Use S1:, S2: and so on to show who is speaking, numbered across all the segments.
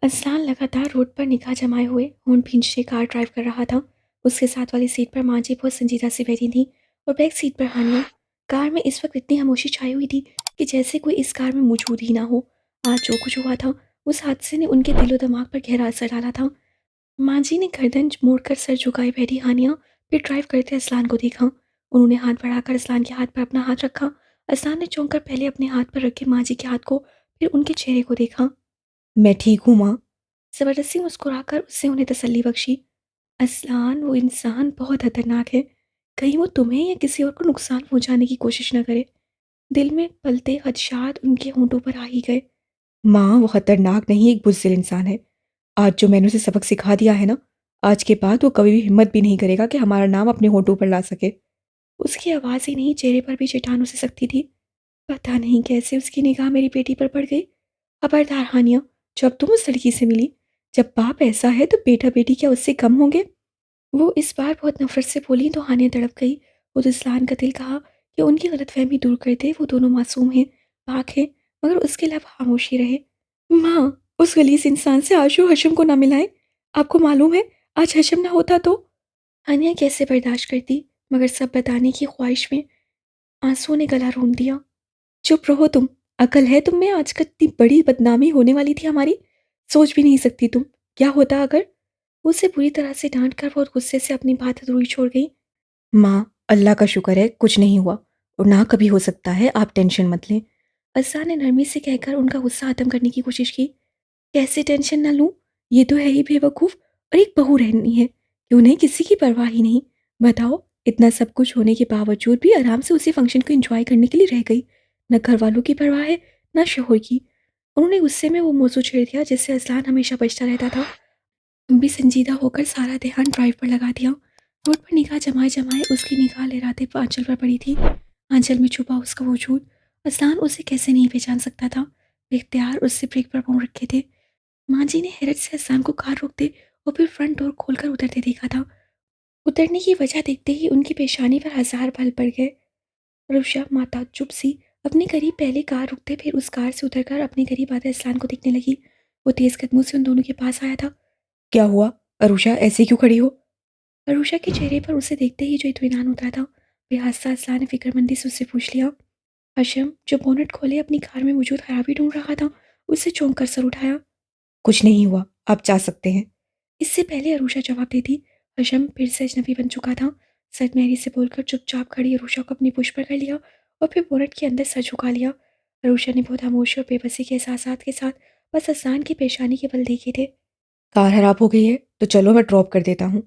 S1: असलान लगातार रोड पर निगाह जमाए हुए होंठ भींचते कार ड्राइव कर रहा था। उसके साथ वाली सीट पर मांझी बहुत संजीदा से बैठी थी और बैक सीट पर हानिया। कार में इस वक्त इतनी खामोशी छाई हुई थी कि जैसे कोई इस कार में मौजूद ही ना हो। आज जो कुछ हुआ था उस हादसे ने उनके दिलो दिमाग पर गहरा असर डाला था। मांझी ने गर्दन मोड़कर सर झुकाए बैठी हानिया फिर ड्राइव करते असलान को देखा। उन्होंने हाथ बढ़ाकर असलान के हाथ पर अपना हाथ रखा। असलान ने चौंक कर पहले अपने हाथ पर रखे मांझी के हाथ को फिर उनके चेहरे को देखा। मैं ठीक हूँ माँ, ज़बरदस्ती मुस्कुराकर उससे उन्हें तसल्ली बख्शी। असलान, वो इंसान बहुत खतरनाक है। कहीं वो तुम्हें या किसी और को नुकसान पहुंचाने की कोशिश न करे। दिल में पलते खदशात उनके होंठों पर आ ही गए। माँ, वो खतरनाक नहीं, एक बुज़दिल इंसान है। आज जो मैंने उसे सबक सिखा दिया है ना, आज के बाद वो कभी भी हिम्मत भी नहीं करेगा कि हमारा नाम अपने होंठों पर ला सके। उसकी आवाज़ ही नहीं, चेहरे पर भी चट्टानों से सख्ती थी। पता नहीं कैसे उसकी निगाह मेरी बेटी पर पड़ गई। खबरदार हानिया, जब तुम उस लड़की से मिली, जब बाप ऐसा है तो बेटा बेटी क्या उससे कम होंगे? वो इस बार बहुत नफरत से बोली तो हानिया तड़प गई। वो रुसलान का दिल कहा कि उनकी गलतफहमी दूर कर दे। वो दोनों मासूम हैं, पाक हैं, मगर उसके लिए अब खामोशी रहे। माँ, उस गलीस इंसान से आशु हशम को ना मिलाएं। आपको मालूम है, आज हशम ना होता तो हानिया कैसे बर्दाश्त करती, मगर सब बताने की ख्वाहिश में आंसू ने गला रोन दिया। चुप रहो तुम। अकल है तुम में? आज का इतनी बड़ी बदनामी होने वाली थी हमारी। सोच भी नहीं सकती तुम, क्या होता अगर। उसे बुरी तरह से डांट कर बहुत गुस्से से अपनी बात अधूरी छोड़ गई। माँ, अल्लाह का शुक्र है कुछ नहीं हुआ, और ना कभी हो सकता है, आप टेंशन मत लें। असा ने नरमी से कहकर उनका गुस्सा खत्म करने की कोशिश की। कैसे टेंशन ना लूं? ये तो है ही बेवकूफ़, और एक बहू रहनी है कि उन्हें किसी की परवाह ही नहीं। बताओ, इतना सब कुछ होने के बावजूद भी आराम से उसी फंक्शन को एंजॉय करने के लिए रह गई। न घर वालों की परवाह है, न शोहर की। उन्होंने गुस्से में वो मौजू छेड़ दिया जिससे असलान हमेशा बचता रहता था। हम भी संजीदा होकर सारा ध्यान ड्राइव पर लगा दिया। रोड पर निगाह जमाए जमाए उसकी निगाह लहराते आंचल पर पड़ी थी। आंचल में छुपा उसका वजूद। असलान उसे कैसे नहीं पहचान सकता था। इख्तियार उससे ब्रेक पर पाँव रखे थे। माँ जी ने हैरत से हसन को कार रोकते और फिर फ्रंट डोर खोलकर उतरते देखा था। उतरने की वजह देखते ही उनकी पेशानी पर हजार बल पड़ गए। रुषा माता चुप सी अपने करीब पहले कार रुकते फिर उस कार से उतरकर अपने करीब आते असलान को देखने लगी। वो तेज कदमों से उन दोनों के पास आया था। क्या हुआ अरुषा, ऐसे क्यों खड़ी हो? अरुषा के चेहरे पर उसे देखते ही जो इत्मीनान उतरा था, बेहसा असलान ने फिक्रमंदी से उससे पूछ लिया। हशम, जो बोनट खोले अपनी कार में मौजूद खराबी ढूंढ रहा था, उससे चौंक कर सर उठाया। कुछ नहीं हुआ, आप जा सकते हैं। इससे पहले अरुषा जवाब देती, हशम फिर से अजनबी बन चुका था। सदमेरी से बोलकर चुपचाप खड़ी अरुषा को अपनी पुश पर कर लिया और फिर बोनट के अंदर सर झुका लिया। अरुषा ने बहुत खामोशी और बेबसी के एहसासात के साथ बस असान की पेशानी के बल देखे थे। कार खराब हो गई है तो चलो मैं ड्रॉप कर देता हूँ,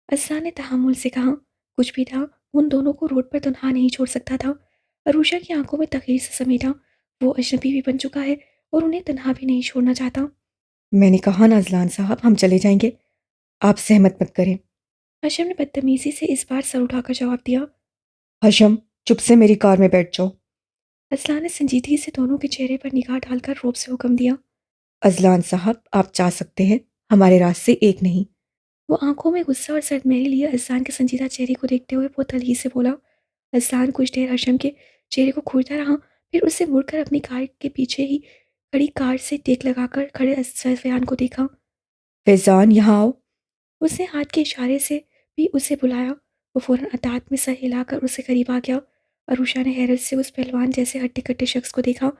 S1: असरा ने तहम्मुल से कहा। कुछ भी था, उन दोनों को रोड पर तन्हा नहीं छोड़ सकता था। अरुषा की आंखों में तकलीफ से समेटा। वो अजनबी भी बन चुका है और उन्हें तन्हा भी नहीं छोड़ना चाहता। मैंने कहा ना अजलान साहब, हम चले जाएंगे, आप सहमत मत करें। हशम ने बदतमीजी से इस बार सर उठाकर जवाब दिया। हशम, चुप से मेरी कार में बैठ जाओ। अजलान ने संजीदगी से दोनों के चेहरे पर निगाह डालकर रोब से हुक्म दिया। अजलान साहब, आप जा सकते हैं, हमारे रास्ते एक नहीं। वो आंखों में गुस्सा और सरदमेरी लिए अजलान के संजीदा चेहरे को देखते हुए बहुत तलखी से बोला। अजलान कुछ देर हशम के चेहरे को घूरता रहा, फिर उससे मुड़कर अपनी कार के पीछे ही खड़ी कार से टेक लगाकर खड़े फैजान को देखा। फैजान, यहाँ आओ। उसने हाथ के इशारे से भी उसे बुलाया। वो फौरन अतात में सर हिलाकर उससे करीब आ गया। अरुषा ने हैरत से उस पहलवान जैसे हट्टे कट्टे शख्स को देखा।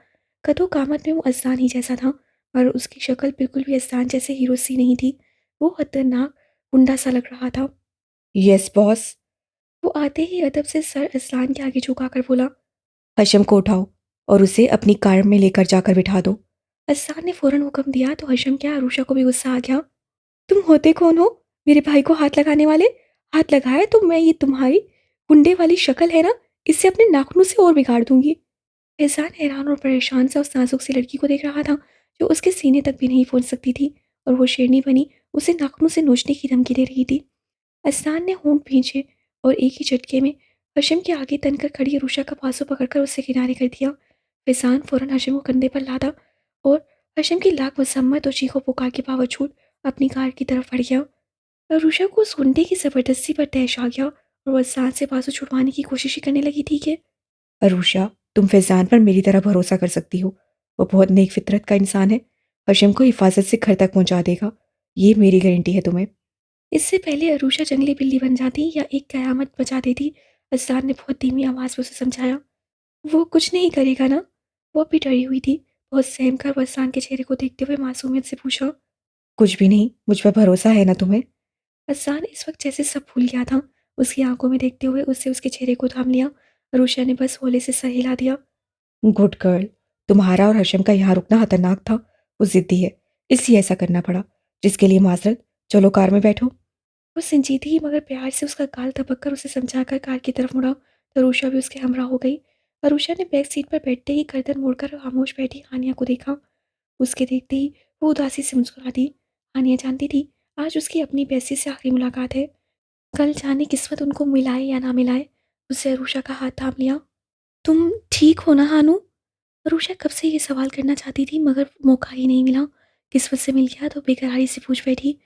S1: कदों कामत में वो अजलान ही जैसा था, और उसकी शक्ल बिल्कुल भी अजलान जैसे हीरो सी नहीं थी। वो खतरनाक गुंडा सा लग रहा था। Yes boss. वो आते ही अदब से सर अजलान के आगे झुकाकर बोला। हशम को उठाओ और उसे अपनी कार में लेकर जाकर बिठा दो। अजलान ने फौरन हुक्म दिया तो हशम क्या, अरुषा को भी गुस्सा आ गया। तुम होते कौन हो मेरे भाई को हाथ लगाने वाले? हाथ लगाया तो मैं ये तुम्हारी गुंडे वाली शक्ल है ना, इससे अपने नाखूनों से और बिगाड़ दूंगी। एहसान हैरान और परेशान सा उस नाजुक सी लड़की को देख रहा था जो उसके सीने तक भी नहीं पहुंच सकती थी, और वो शेरनी बनी उसे नाखूनों से नोचने की धमकी दे रही थी। असान ने होंठ भींचे और एक ही झटके में हशम के आगे तनकर खड़ी रुषा का बाजू पकड़कर उसे किनारे कर दिया। फैजान फौरन हशम को कंधे पर लादा और हशम की लाख मसम्मत और चीखों पुकार के बावजूद अपनी कार की तरफ बढ़ गया। रुषा को उस गुंडे की जबरदस्ती पर तैश आ गया और वह असान से बाजू छुड़वाने की कोशिश ही करने लगी थी कि अरुषा, तुम फैजान पर मेरी तरह भरोसा कर सकती हो। वो बहुत नेक फितरत का इंसान है।
S2: हशम को हिफाजत से घर तक पहुंचा देगा। ये मेरी गारंटी है तुम्हें।
S1: इससे पहले अरूषा जंगली बिल्ली बन जाती या एक कयामत मचा देती, असलान ने बहुत धीमी आवाज़ में उसे समझाया। वो कुछ नहीं करेगा ना? वो भी डरी हुई थी। बहुत सहम कर वो असलान के चेहरे को देखते हुए मासूमियत से पूछा।
S2: कुछ भी नहीं, मुझ पर भरोसा है ना तुम्हें?
S1: असलान इस वक्त जैसे सब भूल गया था। उसकी आंखों में देखते हुए उससे उसके चेहरे को थाम लिया। अरूषा ने बस हौले से सर हिला दिया।
S2: Good girl. तुम्हारा और हशम का यहाँ रुकना खतरनाक था। वो जिद्दी है, इसलिए ऐसा करना पड़ा। जिसके लिए माजरत। चलो कार में बैठो।
S1: वो संजीदगी ही मगर प्यार से उसका गाल दबक कर उसे समझाकर कार की तरफ मुड़ा तो अरूषा भी उसके हमरा हो गई। अरूषा ने बैक सीट पर बैठते ही गर्दन मोड़कर खामोश बैठी हानिया को देखा। उसके देखते ही वो उदासी से मुस्कुरा दी। हानिया जानती थी आज उसकी अपनी बेस्टी से आखिरी मुलाकात है। कल जाने किस्मत उनको मिलाए या ना मिलाए। उससे अरूषा का हाथ थाम लिया। तुम ठीक हो ना हानू? अरूषा कब से ये सवाल करना चाहती थी मगर मौका ही नहीं मिला। किस्मत से मिल गया तो बेकरारी से पूछ बैठी।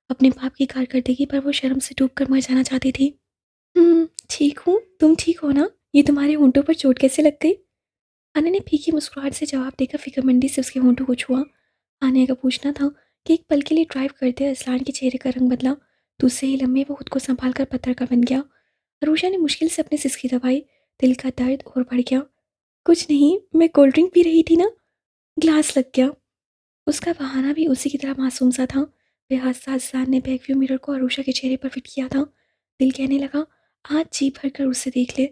S1: अपने बाप की कारकर्दगी पर वो शर्म से डूब कर मर जाना चाहती थी। ठीक हूँ, तुम ठीक हो ना? ये तुम्हारे होंठों पर चोट कैसे लग गई? आने ने फीकी मुस्कुराहट से जवाब देकर फिक्रमंदी से उसके होंठों को छुआ। आने का पूछना था कि एक पल के लिए ड्राइव करते असलान के चेहरे का रंग बदला तो उससे ही लम्हे वो खुद को संभाल कर पत्थर का बन गया। अरूषा ने मुश्किल से अपनी सिसकी दबाई। दिल का दर्द और बढ़ गया। कुछ नहीं, मैं कोल्ड ड्रिंक पी रही थी ना, ग्लास लग गया। उसका बहाना भी उसी की तरह मासूम सा था। बेहसा असलान ने बैक व्यू मिरर को अरूषा के चेहरे पर फिट किया था। दिल कहने लगा आज जी भर कर उससे देख ले।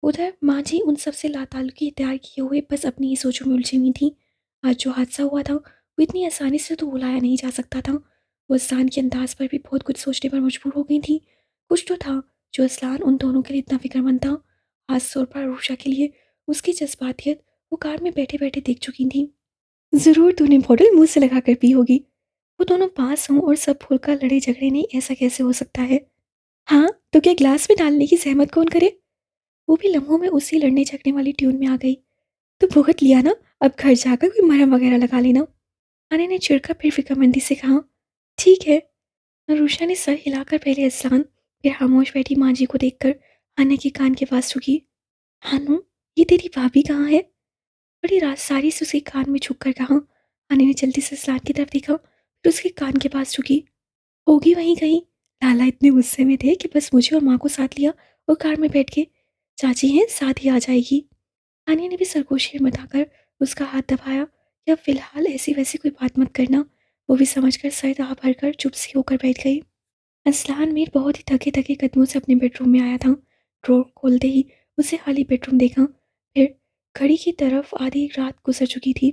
S1: उधर माँ जी उन सब से लाताल्लुकी तैयार किए हुए बस अपनी ही सोचों में उलझी हुई थी। आज जो हादसा हुआ था वो इतनी आसानी से तो बुलाया नहीं जा सकता था। वो असलान के अंदाज पर भी बहुत कुछ सोचने पर मजबूर हो गई थी। कुछ तो था जो असलान उन दोनों के लिए इतना फिक्रमंद था। खास तौर पर अरूषा के लिए उसकी जज्बातियत वो कार में बैठे बैठे देख चुकी थी। ज़रूर तूने बॉटल मुंह से लगा कर पी होगी। वो दोनों पास हों और सब भूलकर लड़े झगड़े नहीं, ऐसा कैसे हो सकता है? हाँ, तो क्या ग्लास में डालने की ज़हमत कौन करे? वो भी लम्हों में उसी लड़ने झगड़ने वाली ट्यून में आ गई। तो भुगत लिया ना, अब घर जाकर कोई मरहम वगैरह लगा लेना। अने ने चिढ़कर फिर फिक्रमंदी से कहा। ठीक है। अनुषा ने सर हिलाकर पहले अजलान फिर खामोश बैठी माँ जी को देखकर हाना के कान के पास झुकी। हानू, ये तेरी भाभी कहाँ है? बड़ी रात सारी से उसके कान में झुक कर कहा। हानी ने जल्दी से अजलान की तरफ देखा फिर उसके कान के पास झुकी। होगी वहीं कहीं। लाला इतने गुस्से में थे कि बस मुझे और माँ को साथ लिया और कार में बैठ के चाची हैं साथ ही आ जाएगी। आनिया ने भी सरगोशी में बताकर उसका हाथ दबाया कि अब फिलहाल ऐसी वैसी कोई बात मत करना। वो भी समझकर सर दहा भरकर चुप सी होकर बैठ गई। असलान मीर बहुत ही थके थके कदमों से अपने बेडरूम में आया था। ड्रॉर खोलते ही उसे खाली बेडरूम देखा। फिर घड़ी की तरफ आधी रात गुजर चुकी थी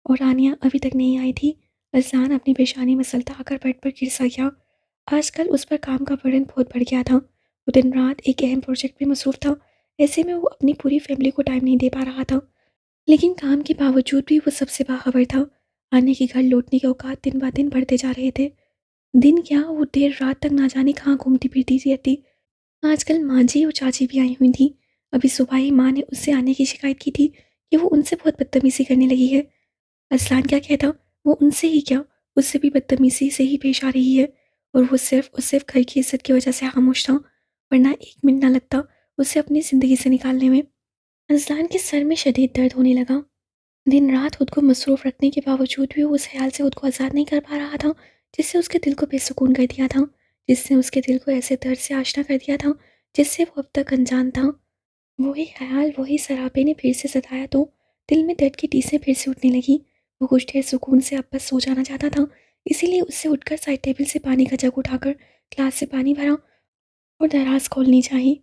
S1: और आनिया अभी तक नहीं आई थी। असलान अपनी पेशानी में सलता आकर बेड पर गिर सा गया। आजकल उस पर काम का बर्डन बहुत बढ़ गया था। वो दिन रात एक अहम प्रोजेक्ट में मसरूफ़ था। ऐसे में वो अपनी पूरी फैमिली को टाइम नहीं दे पा रहा था। लेकिन काम के बावजूद भी वो सबसे बाखबर था। आने के घर लौटने के औकात दिन ब दिन बढ़ते जा रहे थे। दिन क्या वो देर रात तक ना जाने कहाँ घूमती फिरती रहती। आजकल माँ जी और चाची भी आई हुई थी। अभी सुबह ही माँ ने उससे आने की शिकायत की थी कि वो उनसे बहुत बदतमीज़ी करने लगी है। असलान क्या कहता, वो उनसे ही क्या, उससे भी बदतमीज़ी से ही पेश आ रही है। और वो सिर्फ़ और सिर्फ़ घर की इज़्ज़त की वजह से खामोश था, वरना 1 मिनट ना लगता उसे अपनी ज़िंदगी से निकालने में। असलान के सर में शदीद दर्द होने लगा। दिन रात खुद को मसरूफ़ रखने के बावजूद भी वो उस ख़्याल से खुद को आज़ाद नहीं कर पा रहा था, जिससे उसके दिल को बेसुकून कर दिया था, जिसने उसके दिल को ऐसे दर्द से आशना कर दिया था, जिससे वो अब तक अनजान था। वही ख़्याल, वही सरापे ने फिर से सताया तो दिल में दर्द की टीसें फिर से उठने लगी। वो कुछ देर सुकून से अब बस सो जाना चाहता था, इसीलिए उससे उठकर साइड टेबल से पानी का जग उठाकर ग्लास से पानी भरा और दराज़ खोलनी चाहिए।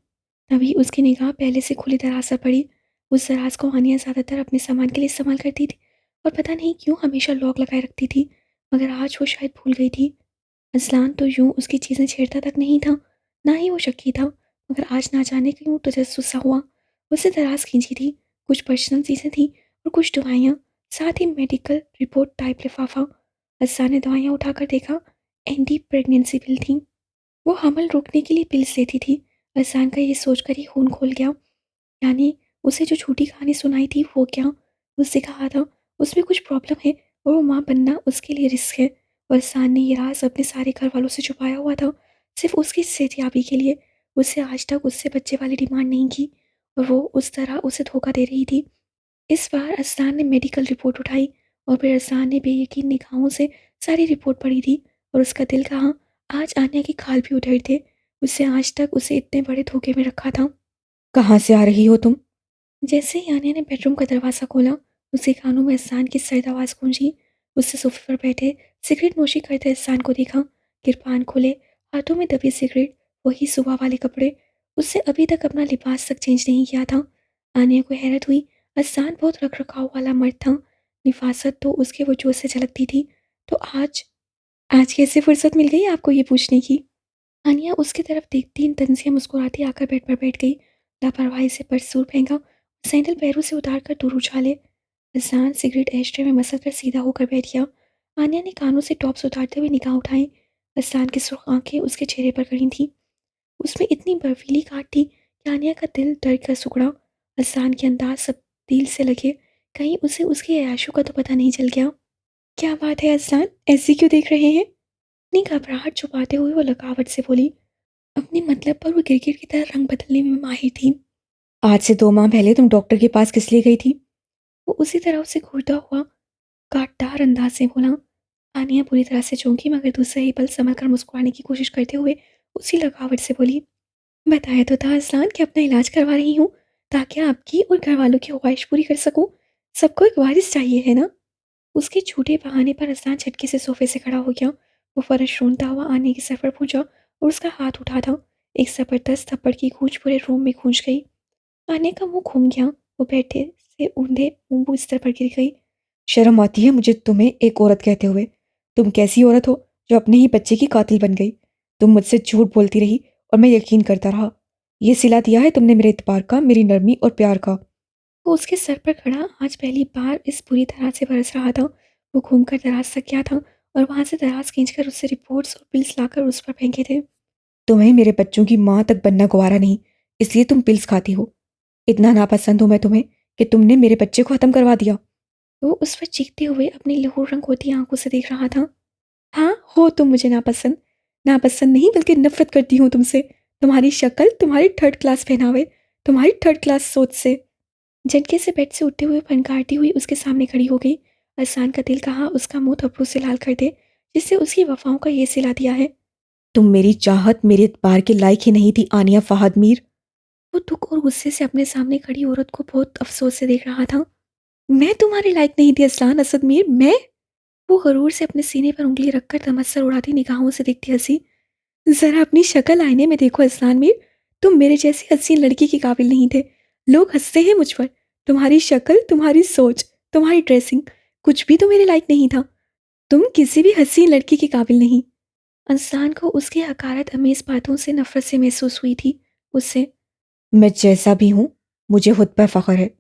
S1: तभी उसकी निगाह पहले से खुली दराज़ पर पड़ी। उस दराज़ को हानिया ज़्यादातर अपने सामान के लिए इस्तेमाल करती थी और पता नहीं क्यों हमेशा लॉक लगाए रखती थी, मगर आज वो शायद भूल गई थी। अज़लान तो यूँ उसकी चीज़ें छेड़ता तक नहीं था, ना ही वो शक्की था, मगर आज ना जाने क्यों तजस्सुस सा हुआ। उसने दराज़ खींची थी, कुछ पर्सनल चीज़ें थीं और कुछ दवाइयाँ, साथ ही मेडिकल रिपोर्ट टाइप लिफ़ाफ़ा। अज़लान ने दवाइयाँ उठाकर देखा, एंटी प्रेगनेंसी पिल थीं। वो हमल रोकने के लिए पिल्स लेती थी। अज़लान का ये सोचकर ही खून खोल गया। यानी उसे जो झूठी कहानी सुनाई थी वो क्या? उससे कहा था उसमें कुछ प्रॉब्लम है और वो माँ बनना उसके लिए रिस्क है। और अज़लान ने ये राज़ अपने सारे घरवालों से छुपाया हुआ था, सिर्फ़ उसकी सेहतयाबी के लिए। उससे आज तक उससे बच्चे वाली डिमांड नहीं की और वो उस तरह उसे धोखा दे रही थी। इस बार अज़लान ने मेडिकल रिपोर्ट उठाई और फिर अरसान ने बेयकीन निगाहों से सारी रिपोर्ट पढ़ी थी और उसका दिल कहाँ आज आन्या की खाल भी उधर थे। उससे आज तक उसे इतने बड़े धोखे में रखा था।
S2: कहाँ से आ रही हो तुम?
S1: जैसे ही आन्या ने बेडरूम का दरवाज़ा खोला, उसके कानों में अहसान की सर्द आवाज़ गूंजी। उससे सोफे पर बैठे सिगरेट नोशी करते अहसान को देखा। किरपान खुले, हाथों में दबी सिगरेट, वही सुबह वाले कपड़े। उससे अभी तक अपना लिबास तक चेंज नहीं किया था। आन्या को हैरत हुई। अहसान बहुत रख रखाव वाला मर्द था। निफासत तो उसके वजूद से झलकती थी। तो आज आज कैसे फुर्सत मिल गई आपको ये पूछने की? आनिया उसकी तरफ देखती तंजिया मुस्कुराती आकर बेड पर बैठ गई। लापरवाही से परसूर फेंका, सैंडल पैरों से उतार कर दूर उछाले। अजान सिगरेट एस्ट्रे में मसल कर सीधा होकर बैठ गया। आनिया ने कानों से टॉप्स उतारते हुए निगाह उठाई। अजान की सुर्ख आंखें उसके चेहरे पर गड़ी थीं। उसमें इतनी बर्फीली काट थी कि आनिया का दिल डर कर सुकड़ा। अजान के अंदाज सब दिल से लगे। कहीं उसे उसकी अयाशों का तो पता नहीं चल गया। क्या बात है अजान, ऐसी क्यों देख रहे हैं? अपनी घबराहट छुपाते हुए वो लगावट से बोली। अपने मतलब पर वो गिरगिट की तरह रंग बदलने में माहिर थी।
S2: आज से 2 माह पहले तुम डॉक्टर के पास किस लिए गई थी?
S1: वो उसी तरह उसे घूरता हुआ कांटदार अंदाज से बोला। आनिया पूरी तरह से चौंकी मगर दूसरे ही पल संभल कर मुस्कुराने की कोशिश करते हुए उसी लगावट से बोली। बताया तो था अजलान कि अपना इलाज करवा रही हूँ ताकि आपकी और घर वालों की ख्वाहिश पूरी कर सकूँ। सबको एक वारिस चाहिए है ना? उसके झूठे बहाने पर अजलान झटके से सोफे से खड़ा हो गया। वो फर्श रोनता हुआ आने के सर पर पहुंचा और उसका हाथ उठा था। एक जबरदस्त थप्पड़ की गूंज पूरे रूम में गूंज गई। आने का मुंह घूम गया। वो बैठे से ऊंधे मुंह बिस्तर पर गिर गई।
S2: शर्म आती है मुझे तुम्हें एक औरत कहते हुए। तुम कैसी औरत हो जो अपने ही बच्चे की कातिल बन गई? तुम मुझसे झूठ बोलती रही और मैं यकीन करता रहा। ये सिला दिया है तुमने मेरे इत्पार का, मेरी नरमी और प्यार का।
S1: वो उसके सर पर खड़ा आज पहली बार इस बुरी तरह से बरस रहा था। वो घूमकर दराज तक गया था और वहां से दराज खींचकर उससे रिपोर्ट्स और पिल्स लाकर उस पर फेंके थे।
S2: तुम्हें मेरे बच्चों की माँ तक बनना गवारा नहीं, इसलिए तुम पिल्स खाती हो। इतना नापसंद हूं मैं तुम्हें कि तुमने मेरे बच्चे को खत्म करवा दिया।
S1: वो उस पर चीखते हुए अपनी लहू रंग होती आंखों से देख रहा था। हाँ, हो तुम मुझे नापसंद। नापसंद नहीं बल्कि नफरत करती हूँ तुमसे। तुम्हारी शक्ल, तुम्हारी थर्ड क्लास पहनावे, तुम्हारी थर्ड क्लास सोच से। झटके से बेड से उठते हुए फनकारती हुई उसके सामने खड़ी हो गई। अहसान का दिल कहा उसका मुंह थप्पड़ों से लाल कर दे, जिससे उसकी वफाओं का ये सिला दिया है।
S2: तुम मेरी चाहत, मेरे इत्पार के लायक ही नहीं थी आनिया फहद मीर।
S1: वो दुख और गुस्से से अपने सामने खड़ी औरत को बहुत अफसोस से देख रहा था। मैं तुम्हारे लायक नहीं थी असलान असद मीर, मैं? वो गरूर से अपने सीने पर उंगली रखकर तमस्सर उड़ाती निगाहों से देखती हंसी। जरा अपनी शक्ल आईने में देखो असलान मीर। तुम मेरे जैसी हसीन लड़की के काबिल नहीं थे। लोग हंसते हैं मुझ पर। तुम्हारी शक्ल, तुम्हारी सोच, तुम्हारी ड्रेसिंग, कुछ भी तो मेरे लायक नहीं था। तुम किसी भी हसीन लड़की के काबिल नहीं। अनसान को उसकी हकारत अमेज बातों से नफरत से महसूस हुई थी। उससे
S2: मैं जैसा भी हूँ, मुझे खुद पर फख्र है।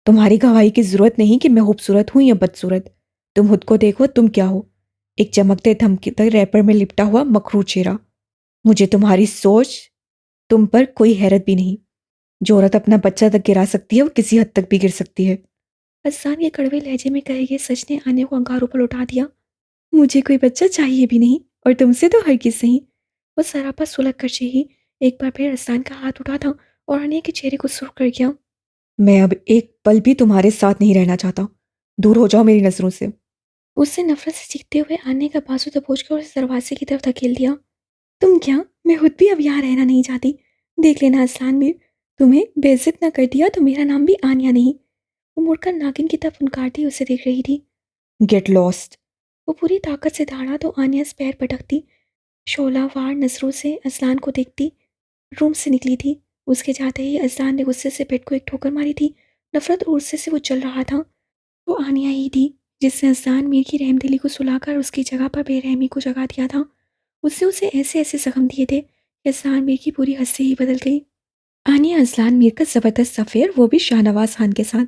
S2: तुम्हारी गवाही की जरूरत नहीं कि मैं खूबसूरत हूँ या बदसूरत। तुम खुद को देखो, तुम क्या हो? एक चमकते धमकते रैपर में लिपटा हुआ मखरू चेहरा। मुझे तुम्हारी सोच, तुम पर कोई हैरत भी नहीं। जो औरत अपना बच्चा तक गिरा सकती है वो किसी हद तक भी गिर सकती है।
S1: अनसान के कड़वे लहजे में कहे गए सच ने आने को अंगारों पर उठा दिया। मुझे कोई बच्चा चाहिए भी नहीं और तुमसे तो हरगिज नहीं। वो सरापा सुलग कर ही एक बार फिर अनसान का हाथ उठा था और आने के चेहरे को सुर्ख कर गया।
S2: मैं अब एक पल भी तुम्हारे साथ नहीं रहना चाहता। दूर हो जाओ मेरी नजरों से।
S1: उससे नफरत से चीखते हुए आने का बाजू दबोच कर उसे दरवाजे की तरफ धकेल दिया। तुम क्या? मैं खुद भी अब यहाँ रहना नहीं चाहती। देख लेना असलान मीर, तुम्हें बेइज्जत न कर दिया तो मेरा नाम भी आनिया नहीं। वो मुड़कर नागिन की तरफ फुनकारती उसे देख रही थी।
S2: Get lost.
S1: वो पूरी ताकत से दहाड़ा तो आनिया पैर पटकती शोलावार नजरों से असलान को देखती रूम से निकली थी। उसके जाते ही असलान ने गुस्से से बेड को एक ठोकर मारी थी। नफरत और गुस्से से वो चल रहा था। वो आनिया ही थी जिसने असलान मीर की रहमदिली को सुलाकर उसकी जगह पर बेरहमी को जगा दिया था। उससे उसे ऐसे ऐसे जख्म दिए थे कि असलान मीर की पूरी हंसी ही बदल गई। आनिया असलान मीर का ज़बरदस्त अफेयर, वो भी शाहनवाज खान के साथ।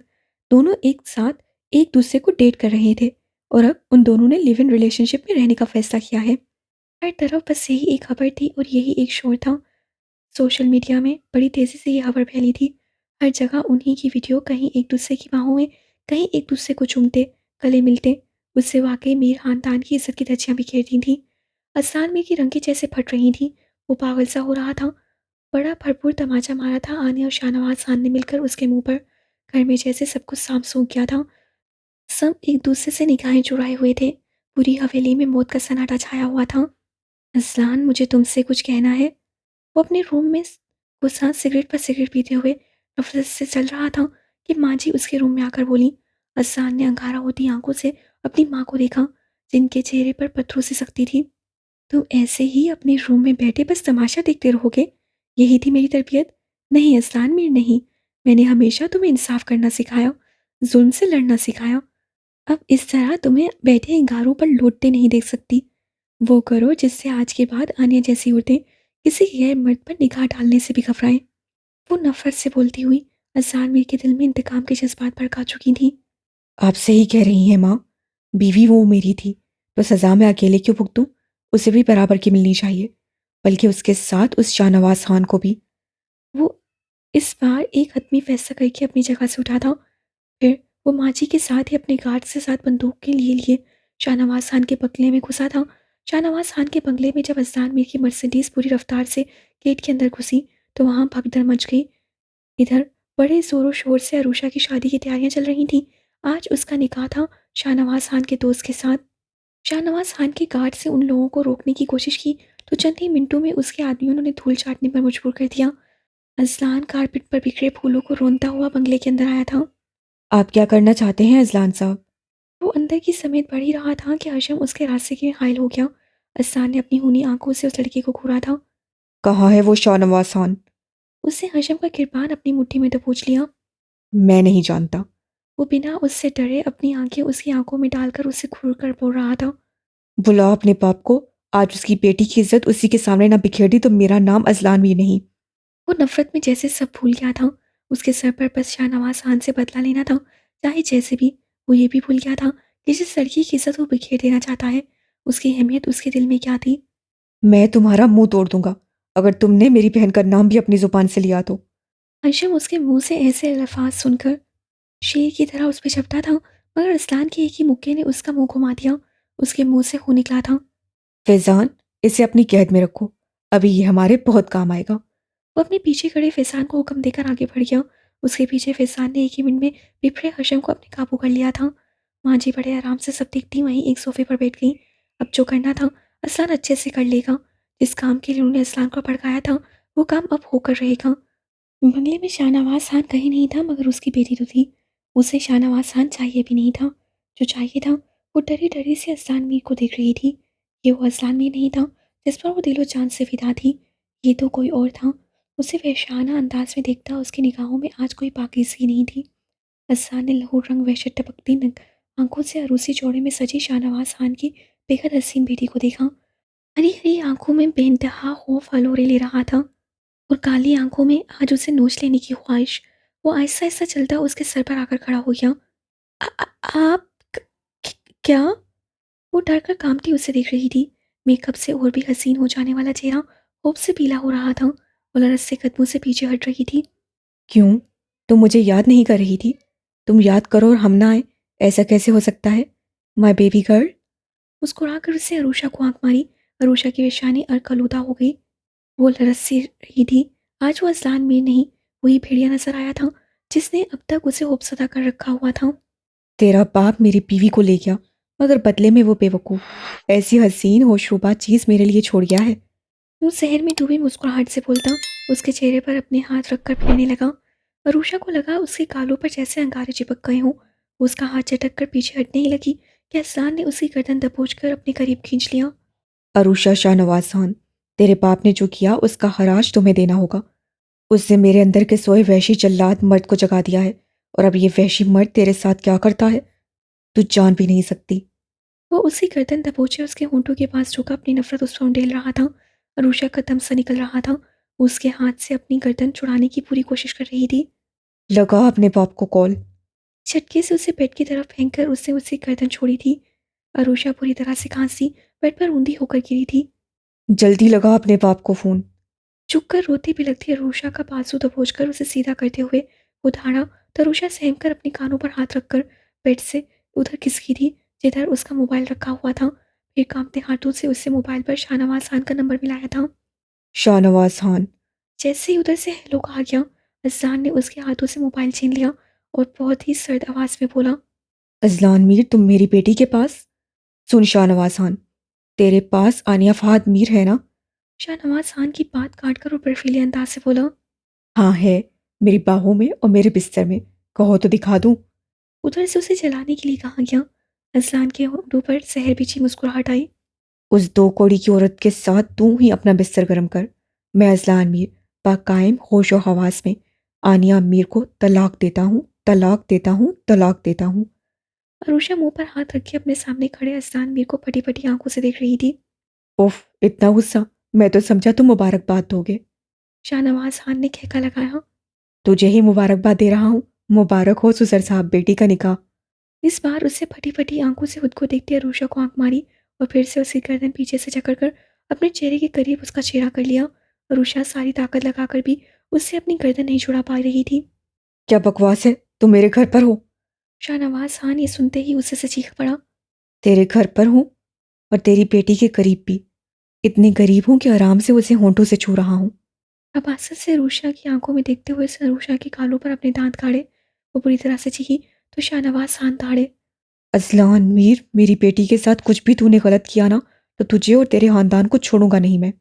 S1: दोनों एक साथ एक दूसरे को डेट कर रहे थे और अब उन दोनों ने लिव इन रिलेशनशिप में रहने का फैसला किया है। हर तरफ बस यही एक खबर थी और यही एक शोर था। सोशल मीडिया में बड़ी तेज़ी से ये खबर फैली थी। हर जगह उन्हीं की वीडियो, कहीं एक दूसरे की बाहों में, कहीं एक दूसरे को चूमते, गले मिलते। उससे वाकई मीर खानदान की इज्जत की धज्जियां बिखेरती थीं। असान मीर की रंगें जैसे फट रही थीं। वो पागल सा हो रहा था। बड़ा भरपूर तमाचा मारा था आने और शाहनवाज खान ने मिलकर उसके मुंह पर। घर में जैसे सब कुछ सांप सूख गया था। सब एक दूसरे से निगाहें चुराए हुए थे। पूरी हवेली में मौत का सन्नाटा छाया हुआ था। अज़लान, मुझे तुमसे कुछ कहना है। वो अपने रूम में घुसा सिगरेट पर सिगरेट पीते हुए नफरत से चल रहा था कि माँ जी उसके रूम में आकर बोली। अज़लान ने अंगारा होती आंखों से अपनी माँ को देखा, जिनके चेहरे पर पत्थरों से सख्ती थी। तुम ऐसे ही अपने रूम में बैठे बस तमाशा देखते रहोगे? यही थी मेरी तरबियत? नहीं अज़लान मीर, नहीं। मैंने हमेशा तुम्हें इंसाफ करना सिखाया, जुल्म से लड़ना सिखाया। अब इस तरह तुम्हें बैठे अंगारों पर लौटते नहीं देख सकती। वो करो जिससे आज के बाद आनिया जैसी औरतें किसी गैर मर्द पर निगाह डालने से भी घबराएं। वो नफरत से बोलती हुई अज़ान मीर के दिल में इंतकाम के जज्बात भड़का चुकी थी।
S2: आप सही कह रही हैं माँ। बीवी वो मेरी थी, तो सज़ा मैं अकेले क्यों भुगतूं? उसे भी बराबर की मिलनी चाहिए, बल्कि उसके साथ उस शाहनवाज खान को भी।
S1: वो इस बार एक हतमी फैसला करके अपनी जगह से उठा था। फिर वो माची के साथ ही अपने गार्ड से साथ बंदूक के लिए शाहनवाज खान के बंगले में घुसा था। शाहनवाज खान के बंगले में जब अज़ान मीर की मर्सिडीज पूरी रफ्तार से गेट के अंदर घुसी तो वहाँ भगदड़ मच गई। इधर बड़े ज़ोरों शोर से अरूषा की शादी की तैयारियां चल रही थीं। आज उसका निकाह था शाहनवाज खान के दोस्त के साथ। शाहनवाज खान के गार्ड से उन लोगों को रोकने की कोशिश की तो चंद ही मिनटों में उसके आदमियों ने उन्हें धूल चाटने पर मजबूर कर दिया। अज़लान कारपेट पर बिखरे फूलों को रोनता हुआ बंगले के अंदर आया था।
S2: आप क्या करना चाहते हैं अजलान साहब?
S1: वो अंदर की समेत बढ़ ही रहा था कि हशम उसके रास्ते के घायल हो गया। अज़लान ने अपनी खूनी आंखों से उस लड़के को घूरा था।
S2: कहाँ है वो शाहनवाज खान?
S1: उसने हशम का किरपान अपनी मुट्ठी में दबोच लिया।
S2: मैं नहीं जानता।
S1: वो बिना उससे डरे अपनी आंखें उसकी आंखों में डालकर उसे घूर कर बोल रहा था।
S2: बुलाओ अपने बाप को। आज उसकी बेटी की इज्जत उसी के सामने ना बिखेर दी तो मेरा नाम अजलान भी नहीं।
S1: वो नफरत में जैसे सब भूल गया था। उसके सर पर बस शाहनवाज खान से बदला लेना था, चाहे जैसे भी। वो ये भी भूल गया था कि जिस लड़की की इज्जत वो बिखेर देना चाहता है, उसकी अहमियत उसके दिल में क्या थी।
S2: मैं तुम्हारा मुंह तोड़ दूंगा अगर तुमने मेरी बहन का नाम भी अपनी जुबान से लिया तो।
S1: हशम उसके मुंह से ऐसे अल्फाज सुनकर शेर की तरह उस पर झपटा था, मगर अस्लान के एक ही मुक्के ने उसका मुंह घुमा दिया। उसके मुंह से खून निकला था।
S2: फैजान, इसे अपनी कैद में रखो। अभी ये हमारे बहुत काम आएगा।
S1: वो अपने पीछे खड़े फैजान को हुक्म देकर आगे बढ़ गया। उसके पीछे फैजान ने एक ही मिनट में बिफरे हशम को अपने काबू कर लिया था। माँ जी बड़े आराम से सब देखती वहीं एक सोफे पर बैठ गई। अब जो करना था असलान अच्छे से कर लेगा। जिस काम के लिए उन्होंने असलान को भड़काया था वो काम अब होकर रहेगा। बंगले में शाहनवाज खान कहीं नहीं था, मगर उसकी बेटी तो थी। उसे शाहनवाज खान चाहिए भी नहीं था। जो चाहिए था वो डरी डरी से असलान मीर को देख रही थी। ये वो असलान मीर नहीं था जिस पर वो दिलो जान से फिदा थी। ये तो कोई और था। उसे वहशाना अंदाज में देखता उसकी निगाहों में आज कोई पाकीज़गी नहीं थी। असलान ने लहू रंग वहशत टपकती आंखों से अरूसी जोड़े में सजी शाहनवाज खान की बेहद हसीन बेटी को देखा। हरी हरी आंखों में बेइंतहा खौफ हलोरे ले रहा था और काली आंखों में आज उसे नोच लेने की ख्वाहिश। वो आहिस्ता आहिस्ता चलता उसके सर पर आकर खड़ा हो गया। "आ- आ- आप क- क्या?" वो डर कर कांपती उसे देख रही थी। मेकअप से और भी हसीन हो जाने वाला चेहरा खूब से पीला हो रहा था। वो लरस से कदमों से पीछे हट रही थी।
S2: क्यों? तुम मुझे याद नहीं कर रही थी? तुम याद करो और हम ना आए। ऐसा कैसे हो सकता है? My baby girl.
S1: मुस्कुराकर उससे अरूषा को आंख मारी। अरूषा की पेशानी अरकलूदा हो गई। वो लरस सी रही थी। आज वो असलान में नहीं, वही भेड़िया नजर आया था जिसने अब तक उसे उपसदा कर रखा हुआ था।
S2: तेरा बाप मेरी बीवी को ले गया, मगर बदले में वो बेवकूफ ऐसी हसीन होशरुबा चीज मेरे लिए छोड़ गया है।
S1: वो शहर में डूबी मुस्कुराहट से बोलता उसके चेहरे पर अपने हाथ रखकर फिरने लगा। अरूषा को लगा उसके गालों पर जैसे अंगारे चिपक गए हों। वो उसका हाथ झटक कर पीछे हटने ही लगी कि असलान ने उसकी गर्दन दबोच कर अपने करीब खींच लिया।
S2: अरुषा शाहनवाज खान, तेरे बाप ने जो किया उसका हराज तुम्हें देना होगा। उसने मेरे अंदर के सोए वहशी जल्लाद मर्द को जगा दिया है, और अब ये वहशी मर्द तेरे साथ क्या करता है तू जान भी नहीं सकती।
S1: वो उसकी गर्दन दबोचे उसके होंठों के पास झुका अपनी नफरत उस पर उंडेल रहा था। अरूषा का दम सा निकल रहा था। वो उसके हाथ से अपनी गर्दन छुड़ाने की पूरी कोशिश कर रही थी।
S2: लगा अपने बाप को कॉल।
S1: झटके से उसे बेड की तरफ फेंक कर उसने उसकी गर्दन छोड़ी थी। अरूषा पूरी तरह से खांसी बेड पर ऊंधी होकर गिरी थी।
S2: जल्दी लगा अपने बाप को फोन।
S1: चुप कर रोती बिलखती अरूषा का बाजू दबोचकर उसे सीधा करते हुए वो धाड़ा। तरूषा सहम कर अपने कानों पर हाथ रखकर बेड से उधर खिसकी थी जिधर उसका मोबाइल रखा हुआ था। फिर कांपते हाथों से उससे मोबाइल पर शाहनवाज खान का नंबर मिलाया था।
S2: शाहनवाज खान।
S1: जैसे ही उधर से हेलो कहा गया, अज़ान ने उसके हाथों से मोबाइल छीन लिया और बहुत ही सर्द आवाज में बोला,
S2: अजलान मीर, तुम मेरी बेटी के पास? सुन शाहनवाज खान, तेरे पास आनिया फहाद मीर है ना?
S1: शाहनवाज खान की बात काटकर वो बर्फीले अंदाज से बोला।
S2: हाँ है, मेरी बाहों में और मेरे बिस्तर में। कहो तो दिखा दूं।
S1: उधर से उसे जलाने के लिए कहा गया। अजलान के होठों पर जहर बिछी मुस्कुराहट आई।
S2: उस दो कौड़ी की औरत के साथ तू ही अपना बिस्तर गर्म कर। मैं अजलान मीर बाकायम होश व हवास में आनिया मीर को तलाक देता हूँ, तलाक देता हूँ, तलाक देता हूँ।
S1: अरुषा मुंह पर हाथ रखे अपने सामने खड़े अजलान मीर को फटी फटी आंखों से देख रही थी।
S2: उफ, इतना गुस्सा! मैं तो समझा तुम मुबारकबाद दोगे।
S1: शाहनवाज खान ने खींचा लगाया।
S2: तुझे ही मुबारकबाद दे रहा हूँ। मुबारक हो सुसर साहब, बेटी का निकाह।
S1: इस बार उससे फटी फटी आंखों से खुद को देखते अरुषा को आंख मारी और फिर से उसकी गर्दन पीछे से जकड़कर अपने चेहरे के करीब उसका चेहरा कर लिया। अरुषा सारी ताकत लगाकर भी उससे अपनी गर्दन नहीं छुड़ा पा रही थी।
S2: क्या बकवास है? तुम मेरे घर पर हो।
S1: शाहनवाज खान ये सुनते ही उससे से चीख पड़ा।
S2: तेरे घर पर हूँ और तेरी बेटी के करीब भी। इतनी करीब हूँ कि आराम से उसे होंठों से छू रहा हूँ।
S1: अबासत से अरुषा की आंखों में देखते हुए उसने अरुषा के गालों पर अपने दांत गाड़े। वो बुरी तरह से चीखी तो शाहनवाज खान दाड़े।
S2: अजलान मीर, मेरी बेटी के साथ कुछ भी तूने गलत किया ना, तो तुझे और तेरे खानदान को छोड़ूंगा नहीं मैं।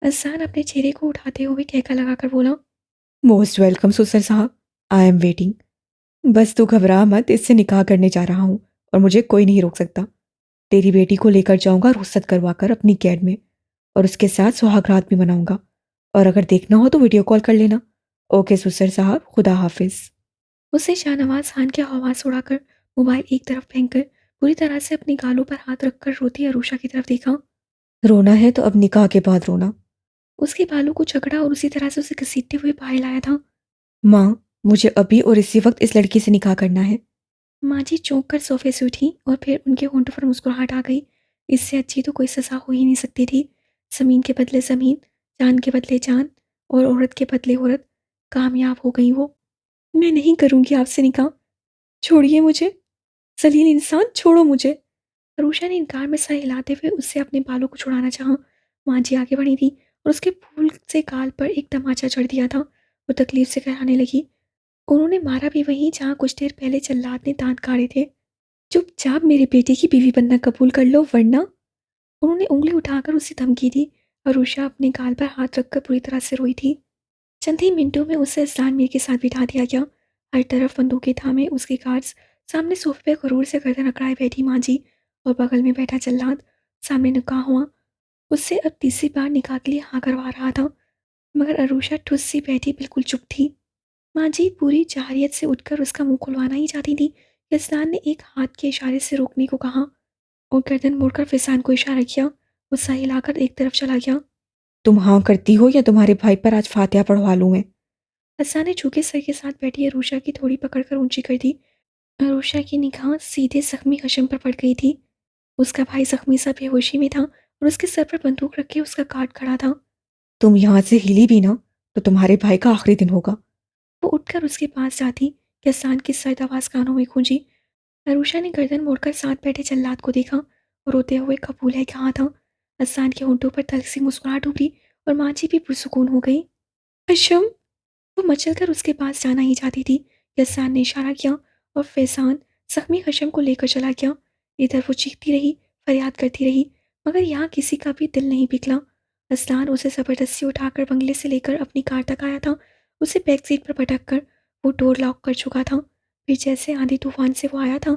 S1: अजान अपने चेहरे को उठाते हुए कहका लगाकर बोला।
S2: मोस्ट वेलकम सुसर साहब, आई एम वेटिंग। बस तू घबरा मत, इससे निकाह करने जा रहा हूँ और मुझे कोई नहीं रोक सकता। तेरी बेटी को लेकर जाऊंगा रुखसत करवाकर अपनी कैद में, और उसके साथ सुहागरात भी मनाऊंगा। और अगर देखना हो तो वीडियो कॉल कर लेना। ओके सुसर साहब, खुदा हाफिज।
S1: उसे शाहनवाज खान के आवाज़ उड़ाकर मोबाइल एक तरफ फेंककर पूरी तरह से अपने गालों पर हाथ रखकर रोती अरुषा की तरफ देखा।
S2: रोना है तो अब निकाह के बाद रोना।
S1: उसके बालों को जकड़ा और उसी तरह से उसे घसीटते हुए बाहर लाया था।
S2: माँ, मुझे अभी और इसी वक्त इस लड़की से निकाह करना है।
S1: माँ जी चौंक कर सोफे से उठी और फिर उनके होंठों पर मुस्कुराहट आ गई। इससे अच्छी तो कोई सजा हो ही नहीं सकती थी। ज़मीन के बदले ज़मीन, जान के बदले जान और औरत के बदले औरत। कामयाब हो गई वो। मैं नहीं करूँगी आपसे निकाह। छोड़िए मुझे। जलील इंसान, छोड़ो मुझे। अरुषा ने इनकार में सर हिलाते हुए उससे अपने बालों को छुड़ाना चाहा। माँ जी आगे बढ़ी थी और उसके फूल से गाल पर एक तमाचा चढ़ दिया था। वो तकलीफ से कराने लगी। उन्होंने मारा भी वहीं जहाँ कुछ देर पहले जल्लाद ने दांत काढ़े थे। चुपचाप मेरी बेटी की बीवी बनना कबूल कर लो, वरना। उन्होंने उंगली उठाकर उसे धमकी दी। अरुषा अपने गाल पर हाथ रखकर पूरी तरह से रोई थी। चंद ही मिनटों में उसे अजलान मीर के साथ बिठा दिया गया। हर तरफ बंदूकें थामे उसके गार्ड्स, सामने सोफे पे गरूर से गर्दन अकड़ाए बैठी माँ जी और बगल में बैठा जल्लाद। सामने निकाह हुआ। उससे अब तीसरी बार निकाह के लिए हाँ करवा रहा था, मगर अरुषा ठुस सी बैठी बिल्कुल चुप थी। माँ जी पूरी जाहिरियत से उठकर उसका मुंह खुलवाना ही चाहती थी कि अजलान ने एक हाथ के इशारे से रोकने को कहा और गर्दन मोड़कर फिसान को इशारा किया। वो सर हिलाकर एक तरफ चला गया।
S2: तुम हाँ करती हो या तुम्हारे भाई पर आज फातिहा पढ़वा लूँ मैं?
S1: अजलान ने झुके सर के साथ बैठी अरुषा की थोड़ी पकड़कर ऊंची कर दी। अरुषा की निगाह सीधे जख्मी हशम पर पड़ गई थी। उसका भाई जख्मी सा बेहोशी में था और उसके सर पर बंदूक रखे उसका गार्ड खड़ा था।
S2: तुम यहाँ से हिली भी ना तो तुम्हारे भाई का आखिरी दिन होगा।
S1: वो उठकर उसके पास जाती कि अजलान की सर्द आवाज़ कानों में गूंजी। अरुषा ने गर्दन मोड़कर साथ बैठे जल्लाद को देखा और रोते हुए कबूल है कहा था। अजलान के होंठों पर तल्ख सी मुस्कुराहट उभरी और माँ जी भी पुरसुकून हो गई। हशम। वो मचलकर उसके पास जाना ही चाहती थी कि अजलान ने इशारा किया और फैजान जख्मी हशम को लेकर चला गया। इधर वो चीखती रही, फरियाद करती रही, मगर यहाँ किसी का भी दिल नहीं पिघला। अजलान उसे ज़बरदस्ती उठाकर बंगले से लेकर अपनी कार तक आया था। उसे बैक सीट पर पटक कर वो डोर लॉक कर चुका था। फिर जैसे आंधी तूफान से वो आया था,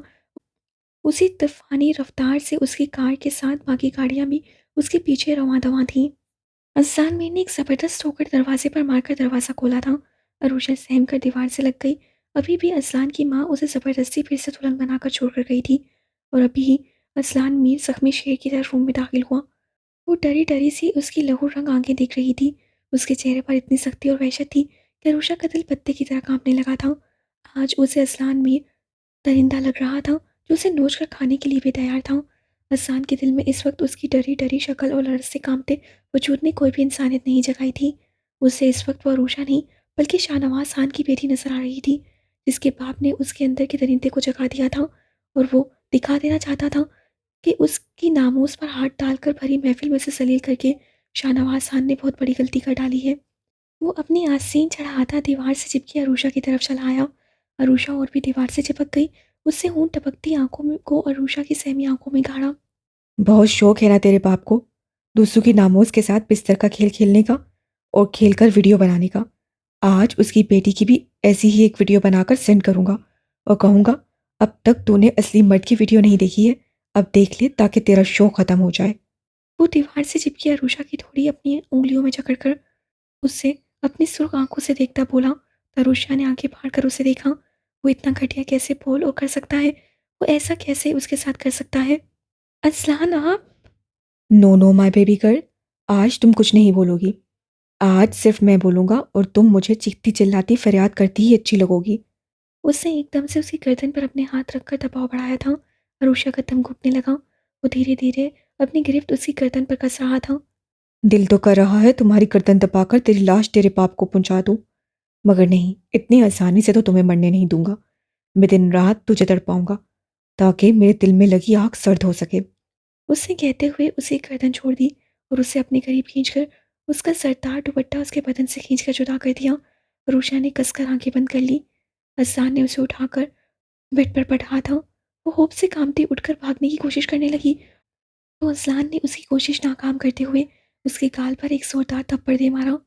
S1: उसी तूफानी रफ्तार से उसकी कार के साथ बाकी गाड़ियां भी उसके पीछे रवां दवां थीं। अज़ान मीर ने एक ज़बरदस्त ठोकर दरवाजे पर मारकर दरवाज़ा खोला था। अरुषा सहम कर दीवार से लग गई। अभी भी अज़लान की माँ उसे ज़बरदस्ती फिर से दुल्हन बनाकर छोड़कर गई थी और अभी ही अज़लान मीर ज़ख्मी शेर की तरह रूम में दाखिल हुआ। वो डरी डरी सी उसकी लहू रंग आंखें देख रही थी। उसके चेहरे पर इतनी सख्ती और वहशत थी कि अरुषा का दिल पत्ते की तरह कांपने लगा था। आज उसे अज़लान मीर दरिंदा लग रहा था जो उसे नोच कर खाने के लिए भी तैयार था। अज़लान के दिल में इस वक्त उसकी डरी डरी शक्ल और लरज से कांपते वजूद ने कोई भी इंसानियत नहीं जगाई थी। उसे इस वक्त वो अरूषा नहीं बल्कि शाहनवाज खान की बेटी नजर आ रही थी, जिसके बाप ने उसके अंदर के दरिंदे को जगा दिया था और वो दिखा देना चाहता था कि उसकी नामोस पर हाथ डालकर भरी महफिल में से सलील करके शाहनवाज खान ने बहुत बड़ी गलती कर डाली है। वो अपनी आस्तीन चढ़ाता दीवार से चिपकी अरूषा की तरफ चला आया। अरूषा और भी दीवार से चिपक गई उससे होंठ टपकती आंखों में को अरुषा की सहमी आंखों में गाड़ा।
S2: बहुत शौक है ना तेरे बाप को दूसरों की नामोज के साथ बिस्तर का खेल खेलने का और खेलकर वीडियो बनाने का। आज उसकी बेटी की भी ऐसी ही एक वीडियो बनाकर सेंड करूंगा और कहूंगा अब तक तूने असली मर्द की वीडियो नहीं देखी है, अब देख ले ताकि तेरा शौक खत्म हो जाए।
S1: वो दीवार से चिपकी अरुषा की थोड़ी अपनी उंगलियों में जकड़कर उससे अपनी सुर्ख आंखों से देखता बोला। अरुषा ने आंखें फाड़ कर उसे देखा। वो इतना घटिया कैसे बोल और कर सकता है? वो ऐसा कैसे उसके साथ कर सकता है? असलान आप।
S2: No no my baby girl, आज तुम कुछ नहीं बोलोगी। आज सिर्फ मैं बोलूंगा और तुम मुझे चीखती चिल्लाती फरियाद करती ही अच्छी लगोगी।
S1: उसने एकदम से उसकी गर्दन पर अपने हाथ रखकर दबाव बढ़ाया था। अरुषा का दम घुटने लगा। वो धीरे धीरे अपनी गिरफ्त उसकी गर्दन पर कस रहा था।
S2: दिल तो कर रहा है तुम्हारी गर्दन दबाकर तेरी लाश तेरे बाप को पहुंचा दूं, मगर नहीं, इतनी आसानी से तो तुम्हें मरने नहीं दूंगा। मैं दिन रात तुझे तड़पाऊंगा ताकि मेरे दिल में लगी आग सर्द हो सके।
S1: उसने कहते हुए उसे गर्दन छोड़ दी और उसे अपने करीब खींचकर उसका सरदार दुपट्टा उसके बदन से खींचकर जुदा कर दिया। अरुषा ने कसकर आंखें बंद कर ली। अज़ान ने उसे उठाकर बेड पर पढ़ा था। वो होप से कांपती उठकर भागने की कोशिश करने लगी तो अज़लान ने उसकी कोशिश नाकाम करते हुए उसके गाल पर एक जोरदार थप्पड़ दे मारा।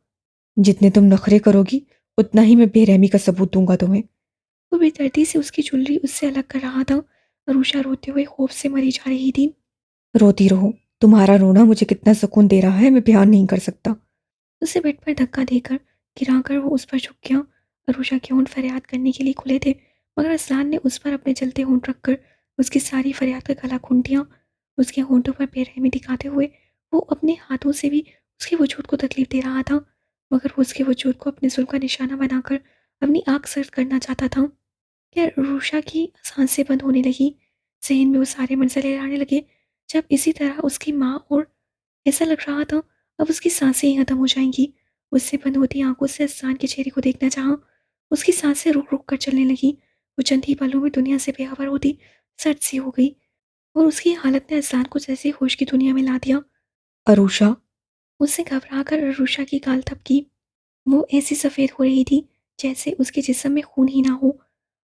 S2: जितने तुम नखरे करोगी उतना ही मैं बेरहमी का सबूत दूंगा तुम्हें।
S1: वो बेदर्दी से उसकी ज्वेलरी उससे अलग कर रहा था। अरुषा रोते हुए खौफ से मरी जा रही थी।
S2: रोती रहो, तुम्हारा रोना मुझे कितना सुकून दे रहा है मैं बयान नहीं कर सकता।
S1: उसे बेड पर धक्का देकर गिराकर वो उस पर झुक गया। अरुषा के होंठ फरियाद करने के लिए खुले थे मगर अज़लान ने उस पर अपने जलते होंठ रखकर उसकी सारी फरियाद का गला घूंट दिया। उसके होंठों पर बेरहमी दिखाते हुए वो अपने हाथों से भी उसके वजूद को तकलीफ दे रहा था मगर वो उसके वजूद को अपने जुल्फ का निशाना बनाकर अपनी आँख सर्द करना चाहता था। क्या अरुषा की सांसें बंद होने लगी। जहन में वो सारे मंजर आने लगे जब इसी तरह उसकी माँ और ऐसा लग रहा था अब उसकी सांसें ही खत्म हो जाएंगी। उससे बंद होती आंखों से अज़ान के चेहरे को देखना चाहा। उसकी सांसें रुक रुक कर चलने लगी। वो चंद ही पलों में दुनिया से बेखबर होती सर्द सी हो गई और उसकी हालत ने अज़ान को जैसे होश की दुनिया में ला दिया।
S2: अरुषा,
S1: उससे घबरा कर अरुषा की गाल थपकी। वो ऐसी सफ़ेद हो रही थी जैसे उसके जिस्म में खून ही ना हो।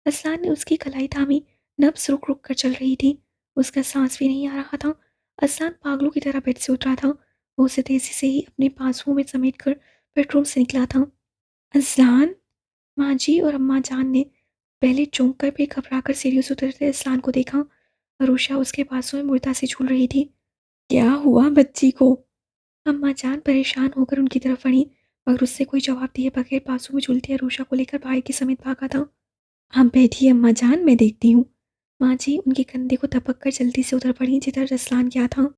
S1: अज़लान ने उसकी कलाई थामी। नब्ज़ रुक रुक कर चल रही थी। उसका सांस भी नहीं आ रहा था। अज़लान पागलों की तरह बेड से उतरा था। वो उसे तेज़ी से ही अपने बाजुओं में समेट कर बेडरूम से निकला था। अज़लान। माँ जी और अम्मा जान ने पहले चौंक कर फिर घबरा कर सीढ़ियों से उतरते अज़लान को देखा। अरुषा उसके बाजुओं में मुर्दा से झूल रही थी।
S2: क्या हुआ बच्ची को?
S1: अम्मा जान परेशान होकर उनकी तरफ बढ़ी मगर उससे कोई जवाब दिए बगैर बाजू में झूलती अरुषा को लेकर भाई के समेत भागा था।
S2: आप बैठिए अम्मा जान, मैं देखती हूँ।
S1: माँ जी उनके कंधे को दबक कर जल्दी से उधर पड़ी जिधर रसलान गया था।